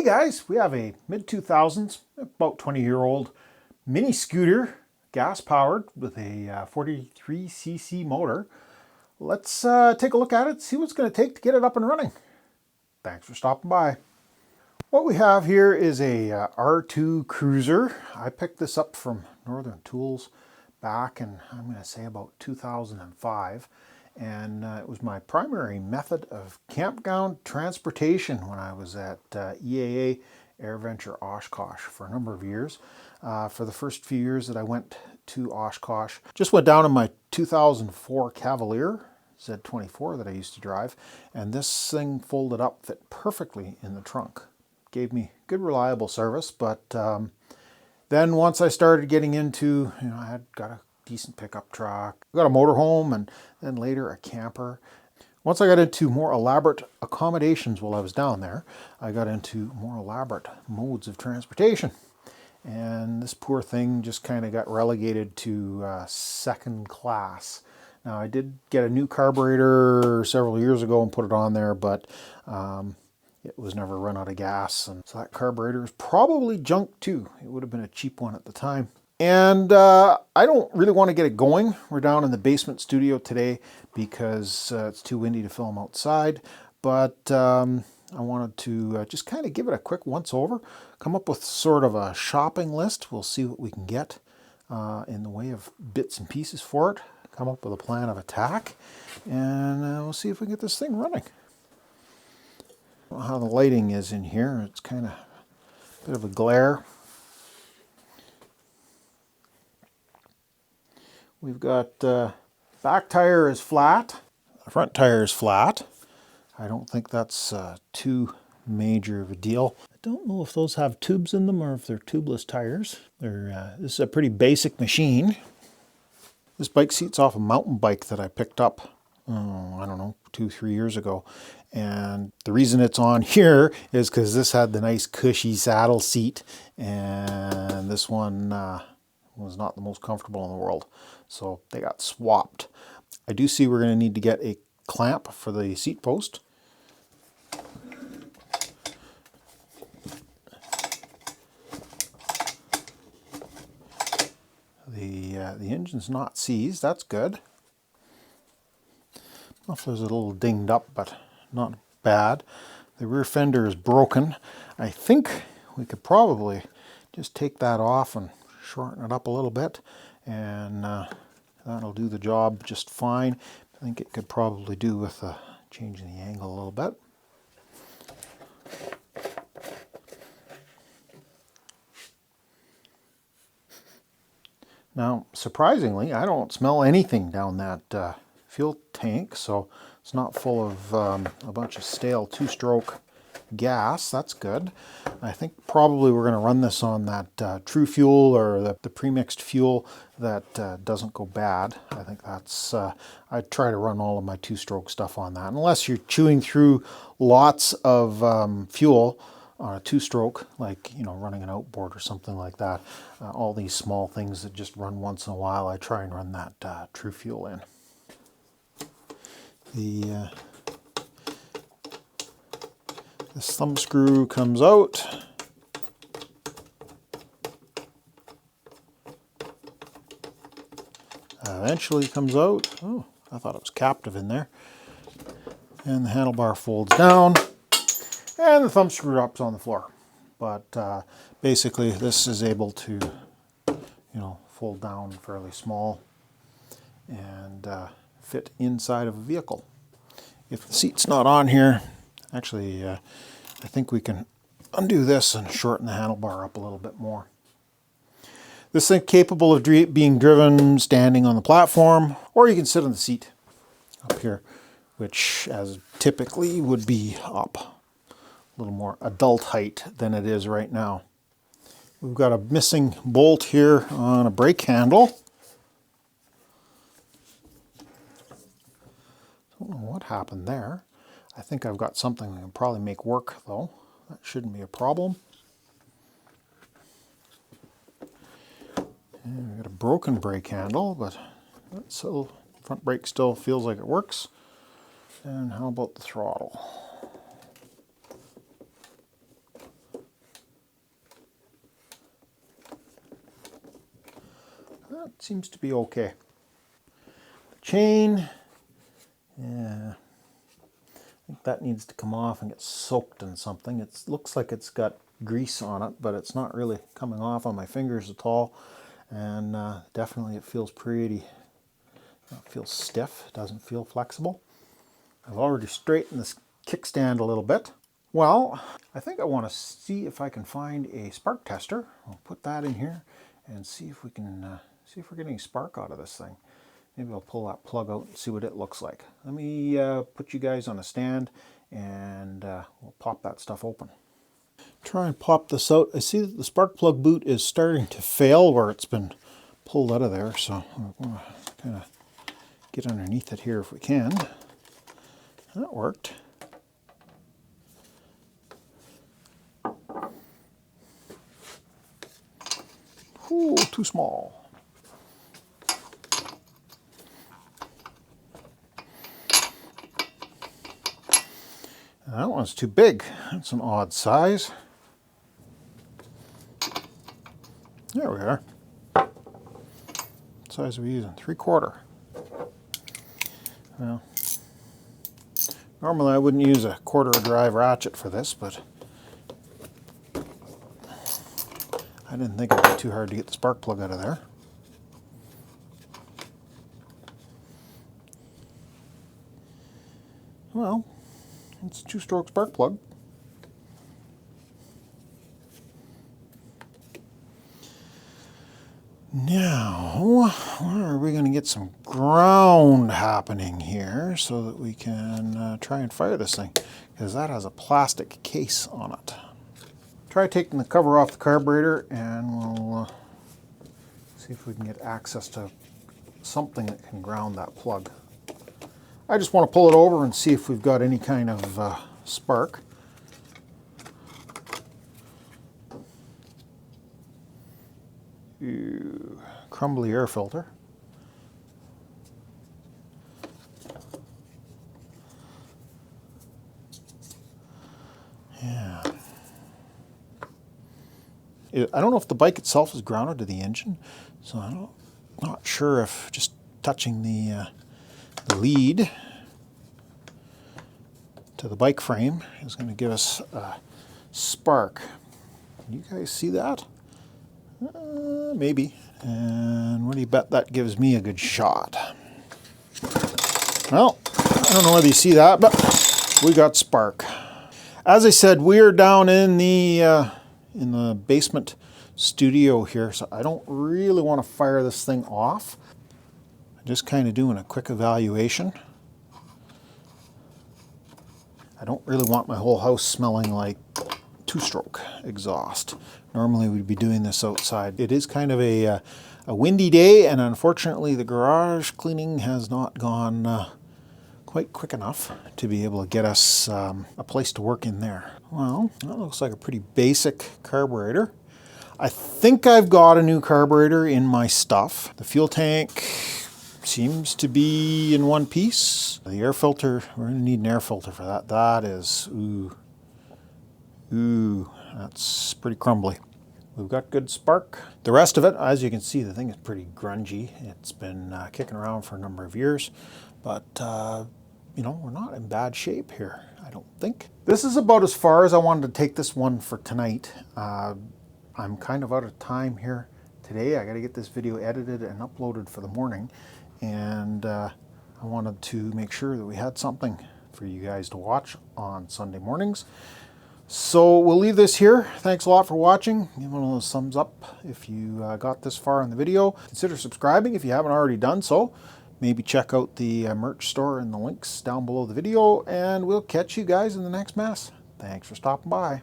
guys, we have a mid-2000s, about 20-year-old mini scooter, gas-powered with a 43cc motor. Let's take a look at it, see what it's going to take to get it up and running. Thanks for stopping by. What we have here is a R2-Cruiser. I picked this up from Northern Tools back in, I'm going to say, about 2005. And it was my primary method of campground transportation when I was at EAA AirVenture Oshkosh for a number of years. For the first few years that I went to Oshkosh, just went down in my 2004 Cavalier Z24 that I used to drive, and this thing folded up, fit perfectly in the trunk. Gave me good reliable service, but then once I started getting into, I had got a decent pickup truck, got a motorhome, and then later a camper. Once I got into more elaborate accommodations while I was down there, I got into more elaborate modes of transportation. And this poor thing just kind of got relegated to second class. Now, I did get a new carburetor several years ago and put it on there, but it was never run out of gas. And so that carburetor is probably junk too. It would have been a cheap one at the time. And I don't really want to get it going. We're down in the basement studio today because it's too windy to film outside. But I wanted to just kind of give it a quick once over, come up with sort of a shopping list. We'll see what we can get in the way of bits and pieces for it, come up with a plan of attack, and we'll see if we can get this thing running. I don't know how the lighting is in here. It's kind of a bit of a glare. We've got back tire is flat, the front tire is flat. I don't think that's too major of a deal. I don't know if those have tubes in them or if they're tubeless tires. This is a pretty basic machine. This bike seat's off a mountain bike that I picked up, I don't know, 2-3 years ago. And the reason it's on here is because this had the nice cushy saddle seat, and this one was not the most comfortable in the world. So they got swapped. I do see we're going to need to get a clamp for the seat post. The engine's not seized, that's good. I don't know if there's a little dinged up, but not bad. The rear fender is broken. I think we could probably just take that off and shorten it up a little bit, and that'll do the job just fine. I think it could probably do with changing the angle a little bit. Now, surprisingly, I don't smell anything down that fuel tank, so it's not full of a bunch of stale two-stroke gas. That's good. I think probably we're going to run this on that True Fuel or the premixed fuel that doesn't go bad. I think that's, I try to run all of my two-stroke stuff on that. Unless you're chewing through lots of fuel on a two-stroke, like, running an outboard or something like that. All these small things that just run once in a while, I try and run that True Fuel in. This thumb screw comes out. Eventually comes out. Oh, I thought it was captive in there. And the handlebar folds down. And the thumb screw drops on the floor. But basically this is able to, fold down fairly small and fit inside of a vehicle. If the seat's not on here, actually I think we can undo this and shorten the handlebar up a little bit more. This thing capable of being driven standing on the platform, or you can sit on the seat up here, which as typically would be up a little more adult height than it is right now. We've got a missing bolt here on a brake handle. Don't know what happened there. I think I've got something I can probably make work though. That shouldn't be a problem. And we've got a broken brake handle, but so front brake still feels like it works. And how about the throttle? that seems to be okay. The chain, yeah, I think that needs to come off and get soaked in something. It looks like it's got grease on it, but it's not really coming off on my fingers at all. And definitely it feels pretty, it feels stiff, it doesn't feel flexible. I've already straightened this kickstand a little bit. Well, I think I want to see if I can find a spark tester. I'll put that in here and see if we can see if we're getting spark out of this thing. Maybe I'll pull that plug out and see what it looks like. Let me put you guys on a stand and we'll pop that stuff open. Try and pop this out. I see that the spark plug boot is starting to fail where it's been pulled out of there, so we're going to kind of get underneath it here if we can. That worked. Ooh, too small. That one's too big. That's an odd size. There we are. What size are we using? 3/4. Well, normally I wouldn't use a 1/4 drive ratchet for this, but I didn't think it'd be too hard to get the spark plug out of there. Well, it's a 2-stroke spark plug. Now, where are we going to get some ground happening here so that we can try and fire this thing? Because that has a plastic case on it. Try taking the cover off the carburetor and we'll see if we can get access to something that can ground that plug. I just want to pull it over and see if we've got any kind of spark. Ew, crumbly air filter. Yeah. I don't know if the bike itself is grounded to the engine, so I'm not sure if just touching the lead to the bike frame is going to give us a spark. Can you guys see that? Maybe. And what do you bet that gives me a good shot? Well, I don't know whether you see that, but we got spark. As I said, we're down in the basement studio here, so I don't really want to fire this thing off. I'm just kind of doing a quick evaluation. I don't really want my whole house smelling like 2-stroke exhaust. Normally we'd be doing this outside. It is kind of a windy day, and unfortunately the garage cleaning has not gone quite quick enough to be able to get us a place to work in there. Well, that looks like a pretty basic carburetor. I think I've got a new carburetor in my stuff. The fuel tank seems to be in one piece. The air filter, we're going to need an air filter for that. That is, ooh, that's pretty crumbly. We've got good spark. The rest of it, as you can see, the thing is pretty grungy. It's been kicking around for a number of years, but you know, we're not in bad shape here, I don't think. This is about as far as I wanted to take this one for tonight. I'm kind of out of time here today. I got to get this video edited and uploaded for the morning, and I wanted to make sure that we had something for you guys to watch on Sunday mornings. So we'll leave this here. Thanks a lot for watching. Give one of those thumbs up if you got this far in the video. Consider subscribing if you haven't already done so. Maybe check out the merch store and the links down below the video, and we'll catch you guys in the next mess. Thanks for stopping by.